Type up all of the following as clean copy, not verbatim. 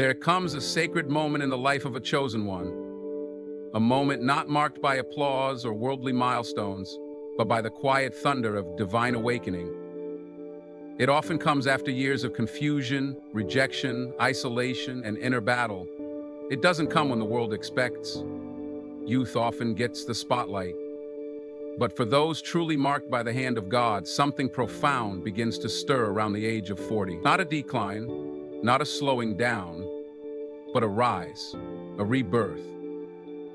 There comes a sacred moment in the life of a chosen one, a moment not marked by applause or worldly milestones, but by the quiet thunder of divine awakening. It often comes after years of confusion, rejection, isolation, and inner battle. It doesn't come when the world expects. Youth often gets the spotlight. But for those truly marked by the hand of God, something profound begins to stir around the age of 40. Not a decline, not a slowing down, but a rise, a rebirth,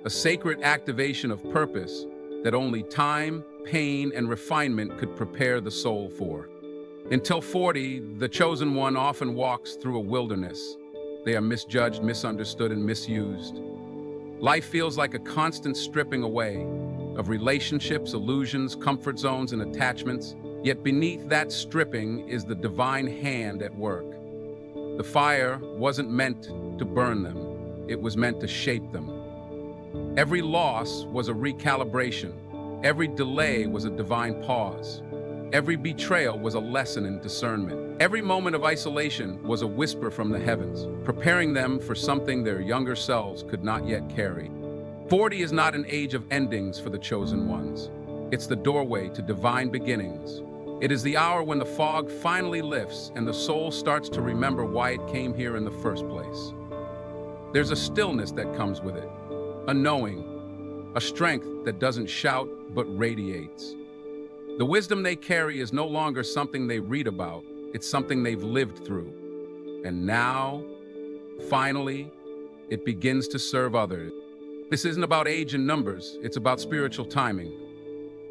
a sacred activation of purpose that only time, pain, and refinement could prepare the soul for. Until 40, the chosen one often walks through a wilderness. They are misjudged, misunderstood, and misused. Life feels like a constant stripping away of relationships, illusions, comfort zones, and attachments. Yet beneath that stripping is the divine hand at work. The fire wasn't meant to burn them. It was meant to shape them. Every loss was a recalibration. Every delay was a divine pause. Every betrayal was a lesson in discernment. Every moment of isolation was a whisper from the heavens, preparing them for something their younger selves could not yet carry. 40 is not an age of endings for the chosen ones. It's the doorway to divine beginnings. It is the hour when the fog finally lifts and the soul starts to remember why it came here in the first place. There's a stillness that comes with it, a knowing, a strength that doesn't shout but radiates. The wisdom they carry is no longer something they read about, it's something they've lived through. And now, finally, it begins to serve others. This isn't about age and numbers, it's about spiritual timing.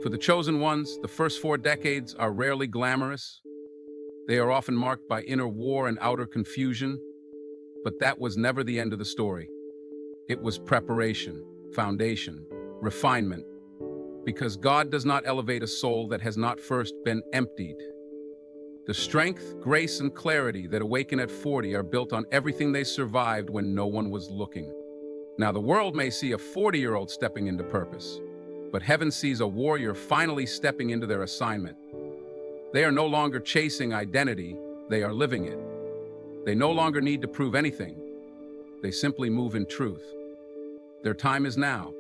For the chosen ones, the first 4 decades are rarely glamorous. They are often marked by inner war and outer confusion. But that was never the end of the story. It was preparation, foundation, refinement. Because God does not elevate a soul that has not first been emptied. The strength, grace, and clarity that awaken at 40 are built on everything they survived when no one was looking. Now, the world may see a 40-year-old stepping into purpose, but heaven sees a warrior finally stepping into their assignment. They are no longer chasing identity, they are living it. They no longer need to prove anything. They simply move in truth. Their time is now,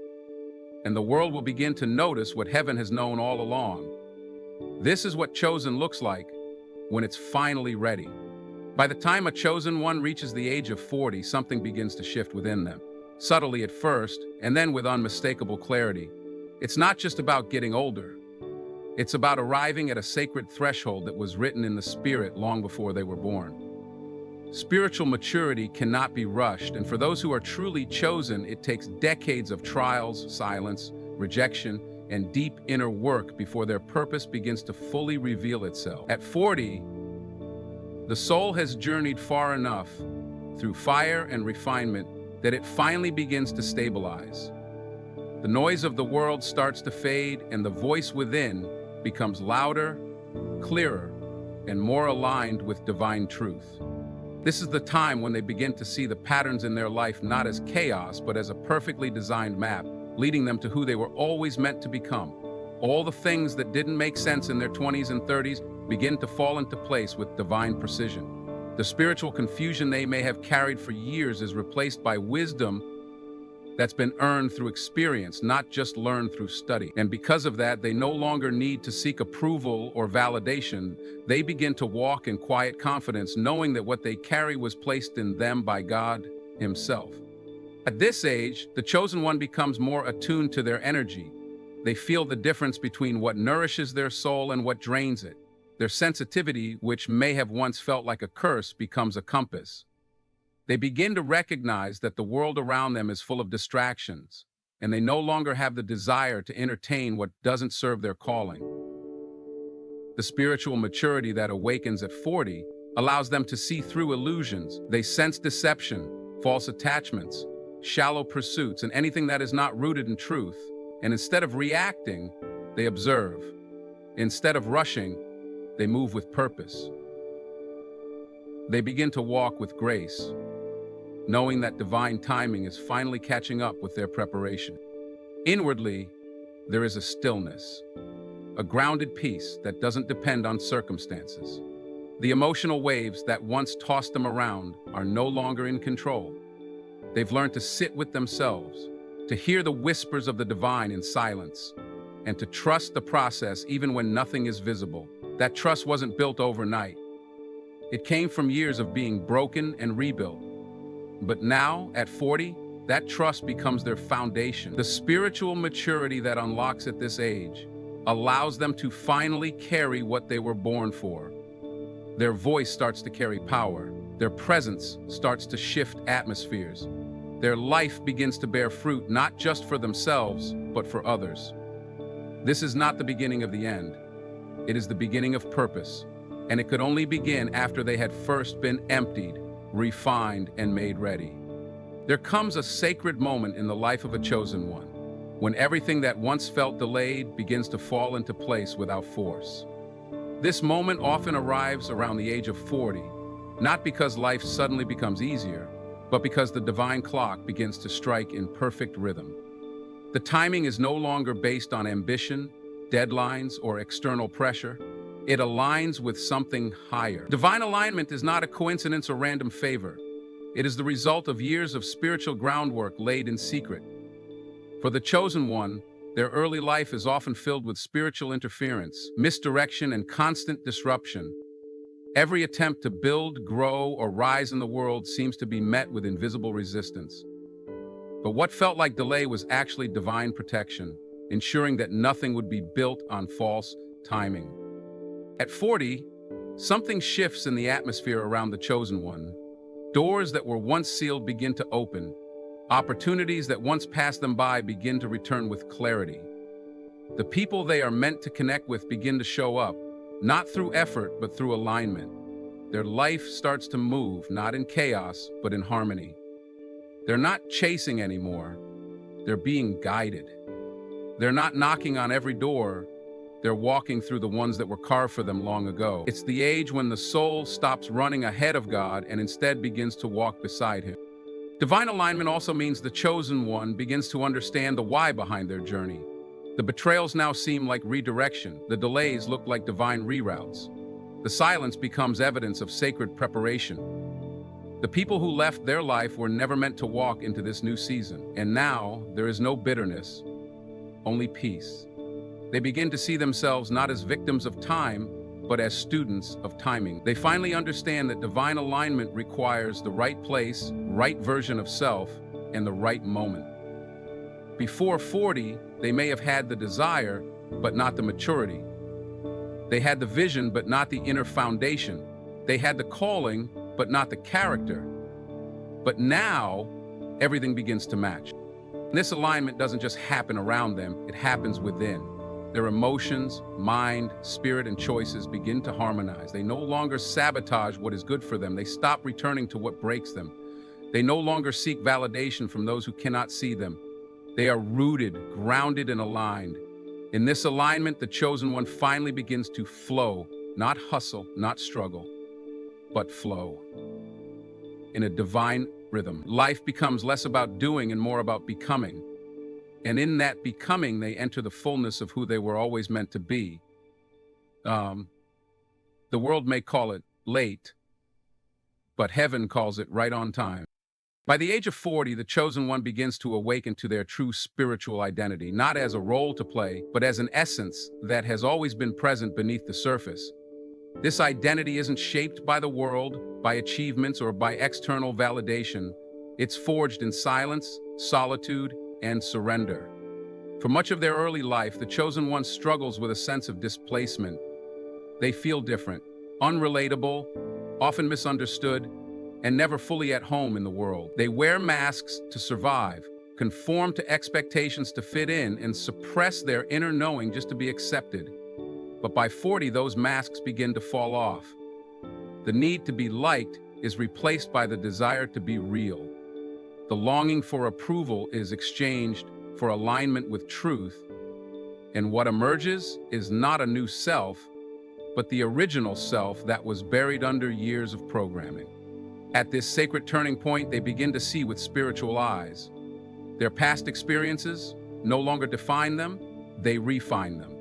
and the world will begin to notice what heaven has known all along. This is what chosen looks like when it's finally ready. By the time a chosen one reaches the age of 40, something begins to shift within them. Subtly at first, and then with unmistakable clarity. It's not just about getting older. It's about arriving at a sacred threshold that was written in the spirit long before they were born. Spiritual maturity cannot be rushed, and for those who are truly chosen, it takes decades of trials, silence, rejection, and deep inner work before their purpose begins to fully reveal itself. At 40, the soul has journeyed far enough through fire and refinement that it finally begins to stabilize. The noise of the world starts to fade, and the voice within becomes louder, clearer, and more aligned with divine truth. This is the time when they begin to see the patterns in their life not as chaos, but as a perfectly designed map, leading them to who they were always meant to become. All the things that didn't make sense in their 20s and 30s begin to fall into place with divine precision. The spiritual confusion they may have carried for years is replaced by wisdom that's been earned through experience, not just learned through study. And because of that, they no longer need to seek approval or validation. They begin to walk in quiet confidence, knowing that what they carry was placed in them by God Himself. At this age, the chosen one becomes more attuned to their energy. They feel the difference between what nourishes their soul and what drains it. Their sensitivity, which may have once felt like a curse, becomes a compass. They begin to recognize that the world around them is full of distractions, and they no longer have the desire to entertain what doesn't serve their calling. The spiritual maturity that awakens at 40 allows them to see through illusions. They sense deception, false attachments, shallow pursuits, and anything that is not rooted in truth. And instead of reacting, they observe. Instead of rushing, they move with purpose. They begin to walk with grace, knowing that divine timing is finally catching up with their preparation. Inwardly, there is a stillness, a grounded peace that doesn't depend on circumstances. The emotional waves that once tossed them around are no longer in control. They've learned to sit with themselves, to hear the whispers of the divine in silence, and to trust the process even when nothing is visible. That trust wasn't built overnight. It came from years of being broken and rebuilt. But now, at 40, that trust becomes their foundation. The spiritual maturity that unlocks at this age allows them to finally carry what they were born for. Their voice starts to carry power. Their presence starts to shift atmospheres. Their life begins to bear fruit not just for themselves, but for others. This is not the beginning of the end. It is the beginning of purpose, and it could only begin after they had first been emptied, refined, and made ready. There comes a sacred moment in the life of a chosen one, when everything that once felt delayed begins to fall into place without force. This moment often arrives around the age of 40, not because life suddenly becomes easier, but because the divine clock begins to strike in perfect rhythm. The timing is no longer based on ambition, deadlines, or external pressure. It aligns with something higher. Divine alignment is not a coincidence or random favor. It is the result of years of spiritual groundwork laid in secret. For the chosen one, their early life is often filled with spiritual interference, misdirection, and constant disruption. Every attempt to build, grow, or rise in the world seems to be met with invisible resistance. But what felt like delay was actually divine protection, ensuring that nothing would be built on false timing. At 40, something shifts in the atmosphere around the chosen one. Doors that were once sealed begin to open. Opportunities that once passed them by begin to return with clarity. The people they are meant to connect with begin to show up, not through effort, but through alignment. Their life starts to move, not in chaos, but in harmony. They're not chasing anymore. They're being guided. They're not knocking on every door. They're walking through the ones that were carved for them long ago. It's the age when the soul stops running ahead of God and instead begins to walk beside Him. Divine alignment also means the chosen one begins to understand the why behind their journey. The betrayals now seem like redirection. The delays look like divine reroutes. The silence becomes evidence of sacred preparation. The people who left their life were never meant to walk into this new season. And now there is no bitterness, only peace. They begin to see themselves not as victims of time, but as students of timing. They finally understand that divine alignment requires the right place, right version of self, and the right moment. Before 40, they may have had the desire, but not the maturity. They had the vision, but not the inner foundation. They had the calling, but not the character. But now, everything begins to match. This alignment doesn't just happen around them, it happens within. Their emotions, mind, spirit, and choices begin to harmonize. They no longer sabotage what is good for them. They stop returning to what breaks them. They no longer seek validation from those who cannot see them. They are rooted, grounded, and aligned. In this alignment, the chosen one finally begins to flow, not hustle, not struggle, but flow. In a divine rhythm, life becomes less about doing and more about becoming. And in that becoming, they enter the fullness of who they were always meant to be. The world may call it late, but heaven calls it right on time. By the age of 40, the chosen one begins to awaken to their true spiritual identity, not as a role to play, but as an essence that has always been present beneath the surface. This identity isn't shaped by the world, by achievements, or by external validation. It's forged in silence, solitude, and surrender. For much of their early life, the chosen one struggles with a sense of displacement. They feel different, unrelatable, often misunderstood, and never fully at home in the world. They wear masks to survive, conform to expectations to fit in, and suppress their inner knowing just to be accepted. But by 40, those masks begin to fall off. The need to be liked is replaced by the desire to be real. The longing for approval is exchanged for alignment with truth, and what emerges is not a new self, but the original self that was buried under years of programming. At this sacred turning point, they begin to see with spiritual eyes. Their past experiences no longer define them, they refine them.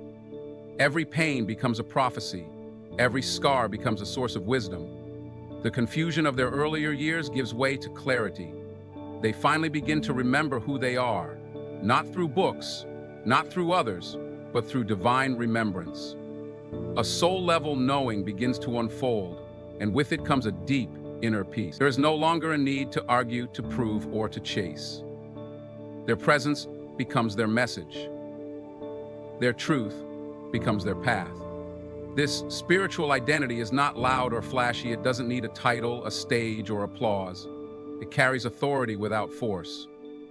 Every pain becomes a prophecy, Every scar becomes a source of wisdom. The confusion of their earlier years gives way to clarity. They finally begin to remember who they are, not through books, not through others, but through divine remembrance. A soul-level knowing begins to unfold, and with it comes a deep inner peace. There is no longer a need to argue, to prove, or to chase. Their presence becomes their message. Their truth becomes their path. This spiritual identity is not loud or flashy. It doesn't need a title, a stage, or applause. It carries authority without force.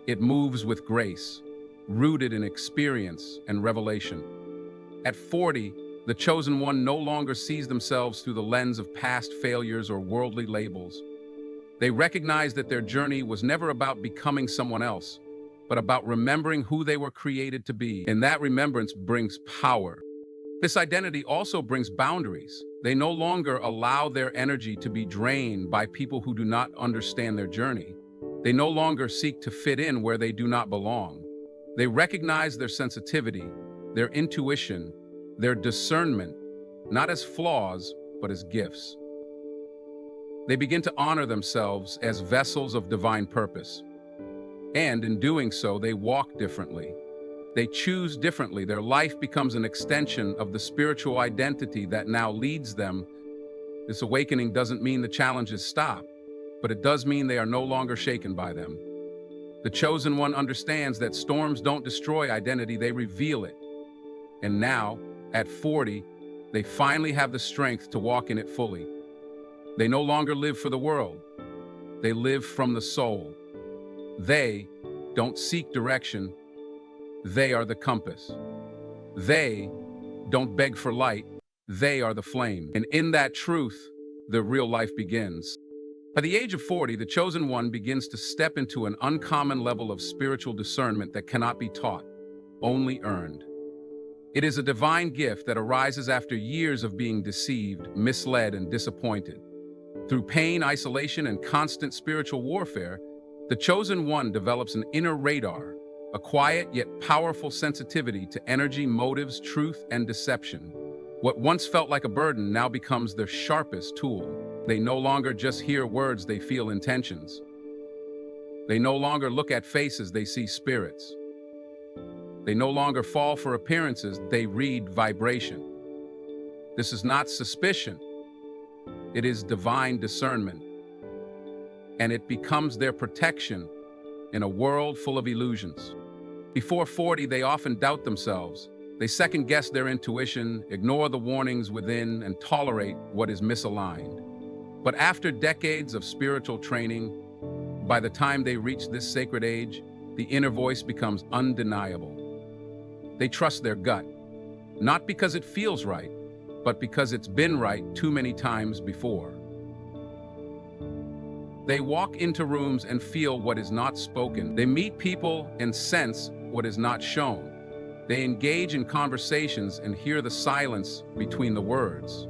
It moves with grace, rooted in experience and revelation. At 40, the chosen one no longer sees themselves through the lens of past failures or worldly labels. They recognize that their journey was never about becoming someone else, but about remembering who they were created to be. And that remembrance brings power. This identity also brings boundaries. They no longer allow their energy to be drained by people who do not understand their journey. They no longer seek to fit in where they do not belong. They recognize their sensitivity, their intuition, their discernment, not as flaws, but as gifts. They begin to honor themselves as vessels of divine purpose. And in doing so, they walk differently. They choose differently. Their life becomes an extension of the spiritual identity that now leads them. This awakening doesn't mean the challenges stop, but it does mean they are no longer shaken by them. The chosen one understands that storms don't destroy identity, they reveal it. And now, at 40, they finally have the strength to walk in it fully. They no longer live for the world. They live from the soul. They don't seek direction. They are the compass. They don't beg for light. They are the flame. And in that truth, the real life begins. By the age of 40, the chosen one begins to step into an uncommon level of spiritual discernment that cannot be taught, only earned. It is a divine gift that arises after years of being deceived, misled, and disappointed. Through pain, isolation, and constant spiritual warfare, the chosen one develops an inner radar, a quiet yet powerful sensitivity to energy, motives, truth, and deception. What once felt like a burden now becomes their sharpest tool. They no longer just hear words, they feel intentions. They no longer look at faces, they see spirits. They no longer fall for appearances, they read vibration. This is not suspicion. It is divine discernment. And it becomes their protection in a world full of illusions. Before 40, they often doubt themselves. They second-guess their intuition, ignore the warnings within, and tolerate what is misaligned. But after decades of spiritual training, by the time they reach this sacred age, the inner voice becomes undeniable. They trust their gut, not because it feels right, but because it's been right too many times before. They walk into rooms and feel what is not spoken. They meet people and sense what is not shown. They engage in conversations and hear the silence between the words.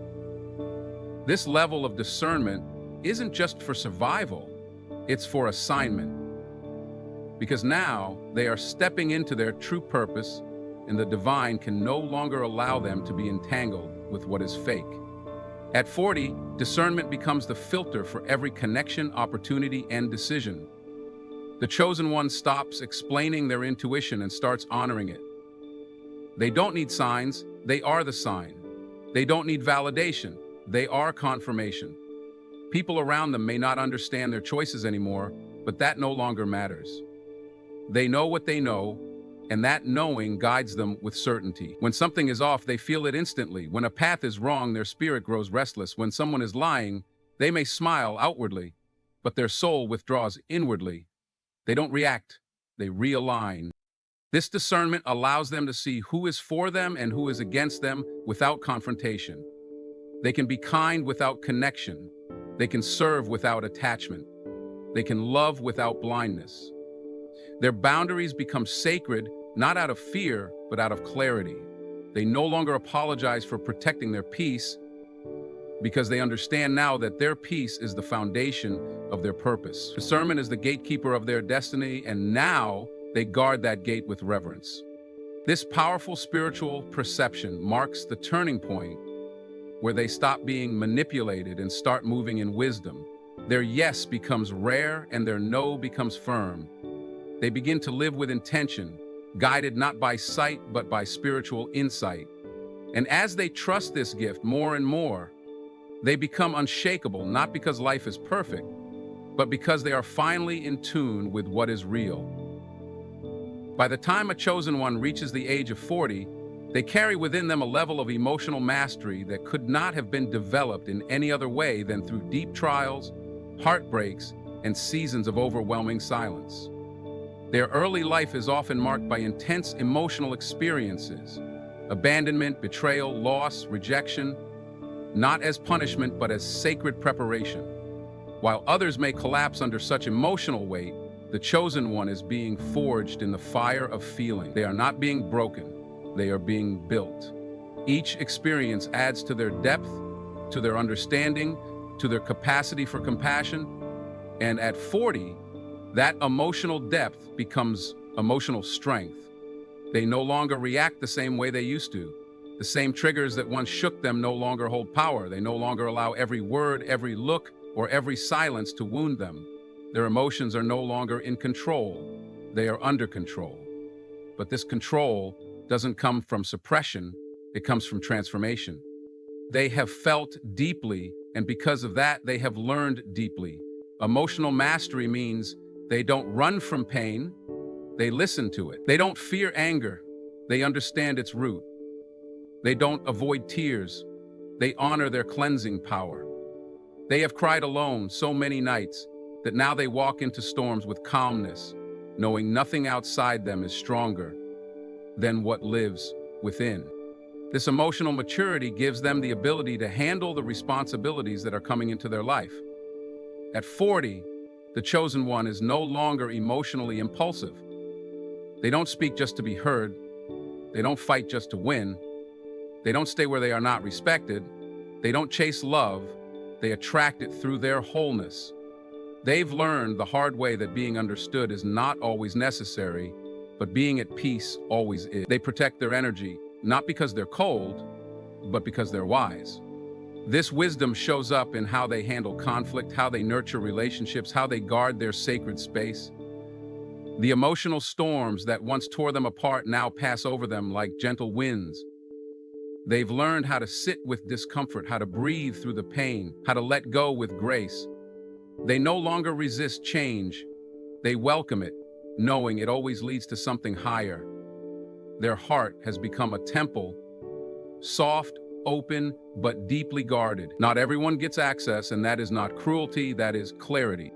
This level of discernment isn't just for survival, it's for assignment. Because now they are stepping into their true purpose, and the divine can no longer allow them to be entangled with what is fake. At 40, discernment becomes the filter for every connection, opportunity, and decision. The chosen one stops explaining their intuition and starts honoring it. They don't need signs, they are the sign. They don't need validation, they are confirmation. People around them may not understand their choices anymore, but that no longer matters. They know what they know, and that knowing guides them with certainty. When something is off, they feel it instantly. When a path is wrong, their spirit grows restless. When someone is lying, they may smile outwardly, but their soul withdraws inwardly. They don't react, they realign. This discernment allows them to see who is for them and who is against them without confrontation. They can be kind without connection. They can serve without attachment. They can love without blindness. Their boundaries become sacred, not out of fear, but out of clarity. They no longer apologize for protecting their peace because they understand now that their peace is the foundation of their purpose. Discernment is the gatekeeper of their destiny, and now they guard that gate with reverence. This powerful spiritual perception marks the turning point where they stop being manipulated and start moving in wisdom. Their yes becomes rare and their no becomes firm. They begin to live with intention, guided not by sight but by spiritual insight. And as they trust this gift more and more, they become unshakable, not because life is perfect, but because they are finally in tune with what is real. By the time a chosen one reaches the age of 40, they carry within them a level of emotional mastery that could not have been developed in any other way than through deep trials, heartbreaks, and seasons of overwhelming silence. Their early life is often marked by intense emotional experiences, abandonment, betrayal, loss, rejection, not as punishment but as sacred preparation. While others may collapse under such emotional weight, the chosen one is being forged in the fire of feeling. They are not being broken, they are being built. Each experience adds to their depth, to their understanding, to their capacity for compassion, and at 40, that emotional depth becomes emotional strength. They no longer react the same way they used to. The same triggers that once shook them no longer hold power. They no longer allow every word, every look, or every silence to wound them. Their emotions are no longer in control. They are under control. But this control doesn't come from suppression, it comes from transformation. They have felt deeply, and because of that, they have learned deeply. Emotional mastery means they don't run from pain, they listen to it. They don't fear anger, they understand its root. They don't avoid tears, they honor their cleansing power. They have cried alone so many nights that now they walk into storms with calmness, knowing nothing outside them is stronger than what lives within. This emotional maturity gives them the ability to handle the responsibilities that are coming into their life. At 40, the chosen one is no longer emotionally impulsive. They don't speak just to be heard. They don't fight just to win. They don't stay where they are not respected. They don't chase love. They attract it through their wholeness. They've learned the hard way that being understood is not always necessary, but being at peace always is. They protect their energy, not because they're cold, but because they're wise. This wisdom shows up in how they handle conflict, how they nurture relationships, how they guard their sacred space. The emotional storms that once tore them apart now pass over them like gentle winds. They've learned how to sit with discomfort, how to breathe through the pain, how to let go with grace. They no longer resist change. They welcome it, knowing it always leads to something higher. Their heart has become a temple, soft, open, but deeply guarded. Not everyone gets access, and that is not cruelty, that is clarity.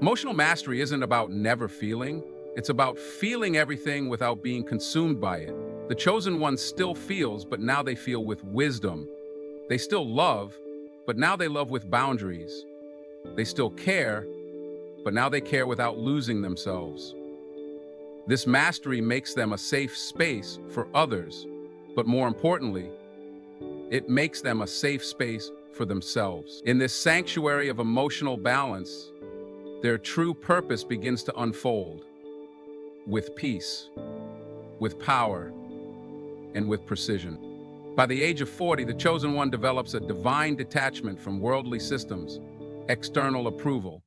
Emotional mastery isn't about never feeling. It's about feeling everything without being consumed by it. The chosen one still feels, but now they feel with wisdom. They still love, but now they love with boundaries. They still care, but now they care without losing themselves. This mastery makes them a safe space for others, but more importantly, it makes them a safe space for themselves. In this sanctuary of emotional balance, their true purpose begins to unfold with peace, with power, and with precision. By the age of 40, the chosen one develops a divine detachment from worldly systems, external approval,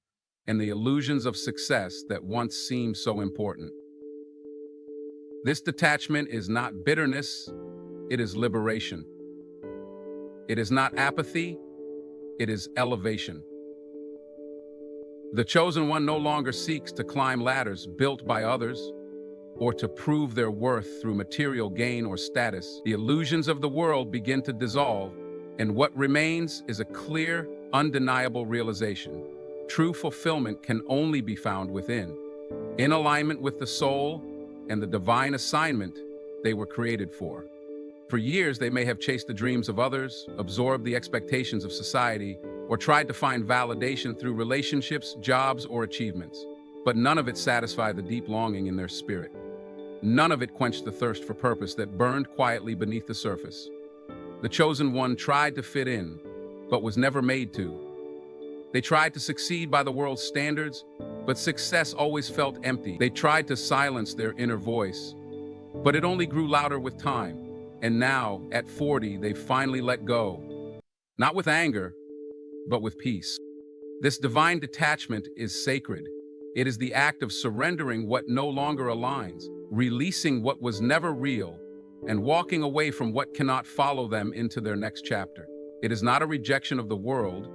and the illusions of success that once seemed so important. This detachment is not bitterness, it is liberation. It is not apathy, it is elevation. The chosen one no longer seeks to climb ladders built by others, or to prove their worth through material gain or status. The illusions of the world begin to dissolve, and what remains is a clear, undeniable realization. True fulfillment can only be found within, in alignment with the soul and the divine assignment they were created for. For years, they may have chased the dreams of others, absorbed the expectations of society, or tried to find validation through relationships, jobs, or achievements. But none of it satisfied the deep longing in their spirit. None of it quenched the thirst for purpose that burned quietly beneath the surface. The chosen one tried to fit in, but was never made to. They tried to succeed by the world's standards, but success always felt empty. They tried to silence their inner voice, but it only grew louder with time. And now, at 40, they finally let go. not with anger, but with peace. This divine detachment is sacred. It is the act of surrendering what no longer aligns, releasing what was never real, and walking away from what cannot follow them into their next chapter. It is not a rejection of the world,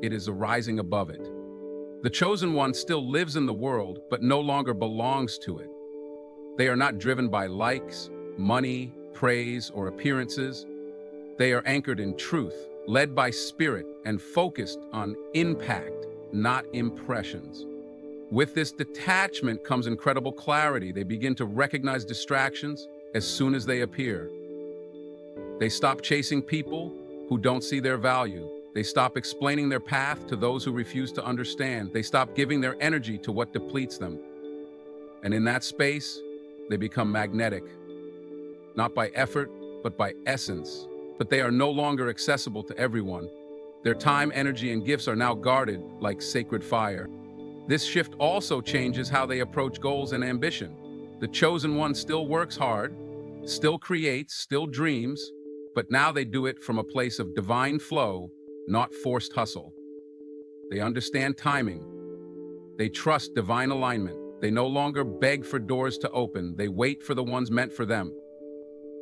it is a rising above it. The chosen one still lives in the world, but no longer belongs to it. They are not driven by likes, money, praise, or appearances. They are anchored in truth, led by spirit, and focused on impact, not impressions. With this detachment comes incredible clarity. They begin to recognize distractions as soon as they appear. They stop chasing people who don't see their value. They stop explaining their path to those who refuse to understand. They stop giving their energy to what depletes them. And in that space, they become magnetic, not by effort, but by essence. But they are no longer accessible to everyone. Their time, energy, and gifts are now guarded like sacred fire. This shift also changes how they approach goals and ambition. The chosen one still works hard, still creates, still dreams, but now they do it from a place of divine flow, not forced hustle. They understand timing. They trust divine alignment. They no longer beg for doors to open. They wait for the ones meant for them.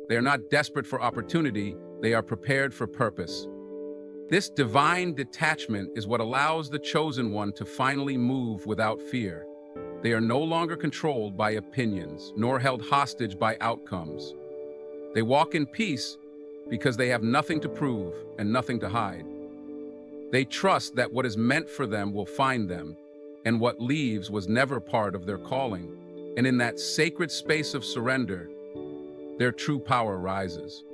They are not desperate for opportunity. They are prepared for purpose. This divine detachment is what allows the chosen one to finally move without fear. They are no longer controlled by opinions, nor held hostage by outcomes. They walk in peace because they have nothing to prove and nothing to hide. They trust that what is meant for them will find them, and what leaves was never part of their calling. And in that sacred space of surrender, their true power rises.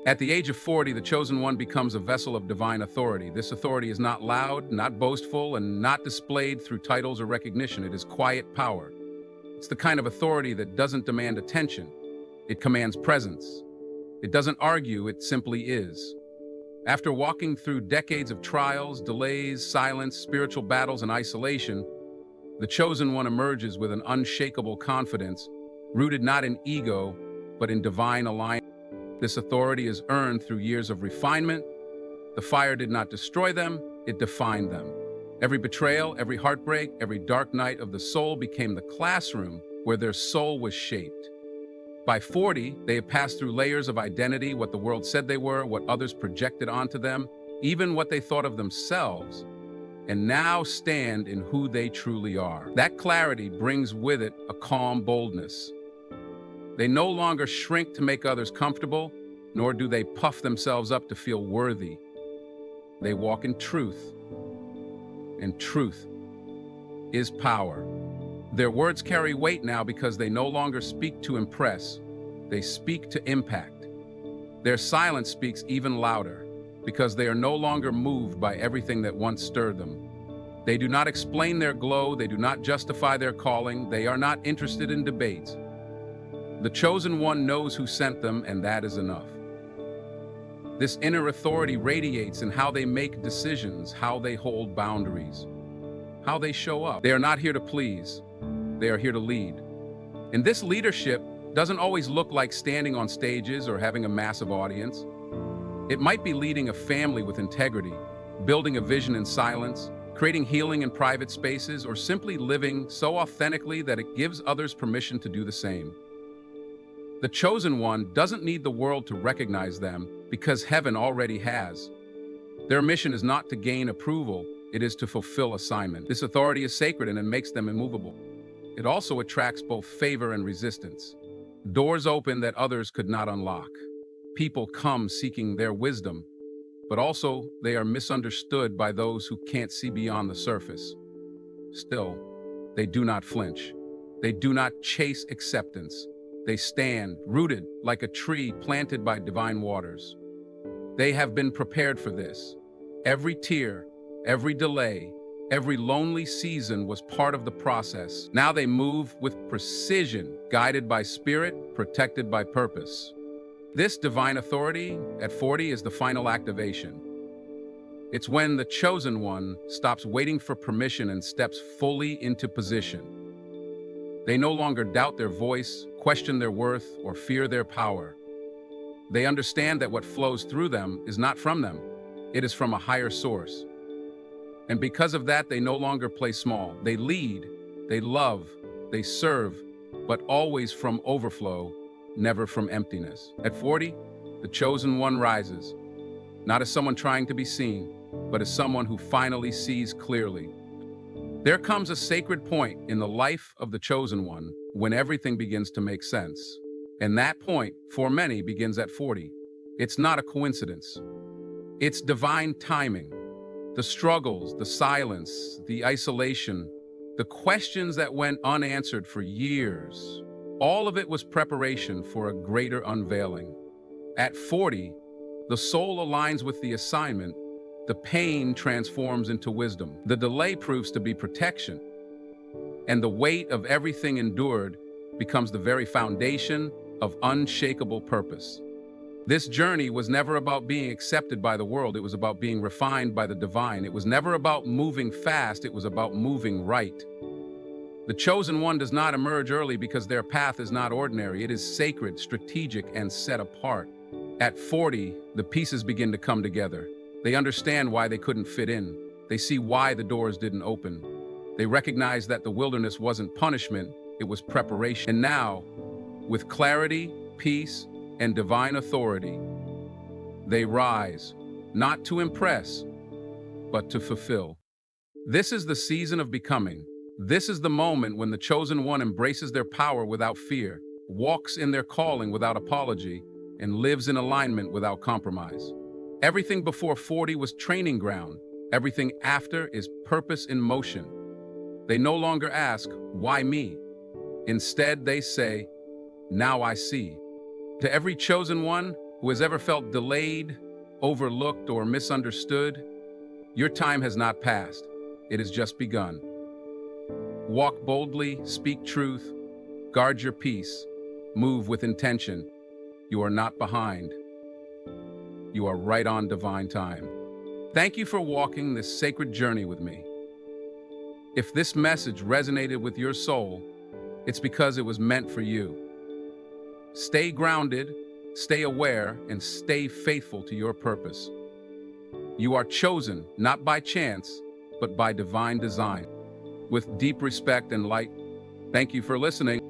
At the age of 40, the chosen one becomes a vessel of divine authority. This authority is not loud, not boastful, and not displayed through titles or recognition. It is quiet power. It's the kind of authority that doesn't demand attention. It commands presence. It doesn't argue, it simply is. After walking through decades of trials, delays, silence, spiritual battles, and isolation, the chosen one emerges with an unshakable confidence, rooted not in ego, but in divine alignment. This authority is earned through years of refinement. The fire did not destroy them, it defined them. Every betrayal, every heartbreak, every dark night of the soul became the classroom where their soul was shaped. By 40, they had passed through layers of identity, what the world said they were, what others projected onto them, even what they thought of themselves, and now stand in who they truly are. That clarity brings with it a calm boldness. They no longer shrink to make others comfortable, nor do they puff themselves up to feel worthy. They walk in truth, and truth is power. Their words carry weight now because they no longer speak to impress, they speak to impact. Their silence speaks even louder because they are no longer moved by everything that once stirred them. They do not explain their glow, they do not justify their calling, they are not interested in debates. The chosen one knows who sent them, and that is enough. This inner authority radiates in how they make decisions, how they hold boundaries, how they show up. They are not here to please. They are here to lead. And this leadership doesn't always look like standing on stages or having a massive audience. It might be leading a family with integrity, building a vision in silence, creating healing in private spaces, or simply living so authentically that it gives others permission to do the same. The chosen one doesn't need the world to recognize them because heaven already has. Their mission is not to gain approval, it is to fulfill assignment. This authority is sacred and it makes them immovable. It also attracts both favor and resistance. Doors open that others could not unlock. People come seeking their wisdom, but also they are misunderstood by those who can't see beyond the surface. Still, they do not flinch. They do not chase acceptance. They stand, rooted like a tree planted by divine waters. They have been prepared for this. Every tear, every delay, every lonely season was part of the process. Now they move with precision, guided by spirit, protected by purpose. This divine authority at 40 is the final activation. It's when the chosen one stops waiting for permission and steps fully into position. They no longer doubt their voice, question their worth, or fear their power. They understand that what flows through them is not from them. It is from a higher source. And because of that, they no longer play small. They lead, they love, they serve, but always from overflow, never from emptiness. At 40, the chosen one rises, not as someone trying to be seen, but as someone who finally sees clearly. There comes a sacred point in the life of the chosen one when everything begins to make sense. And that point, for many, begins at 40. It's not a coincidence. It's divine timing. The struggles, the silence, the isolation, the questions that went unanswered for years, all of it was preparation for a greater unveiling. At 40, the soul aligns with the assignment, the pain transforms into wisdom, the delay proves to be protection, and the weight of everything endured becomes the very foundation of unshakable purpose. This journey was never about being accepted by the world, it was about being refined by the divine. It was never about moving fast, it was about moving right. The chosen one does not emerge early because their path is not ordinary, it is sacred, strategic, and set apart. At 40, the pieces begin to come together. They understand why they couldn't fit in. They see why the doors didn't open. They recognize that the wilderness wasn't punishment, it was preparation. And now, with clarity, peace, and divine authority, they rise, not to impress, but to fulfill. This is the season of becoming. This is the moment when the chosen one embraces their power without fear, walks in their calling without apology, and lives in alignment without compromise. Everything before 40 was training ground. Everything after is purpose in motion. They no longer ask, "Why me?" Instead, they say, "Now I see." To every chosen one who has ever felt delayed, overlooked, or misunderstood, your time has not passed. It has just begun. Walk boldly, speak truth, guard your peace, move with intention. You are not behind. You are right on divine time. Thank you for walking this sacred journey with me. If this message resonated with your soul, it's because it was meant for you. Stay grounded, stay aware, and stay faithful to your purpose. You are chosen, not by chance, but by divine design. With deep respect and light, thank you for listening.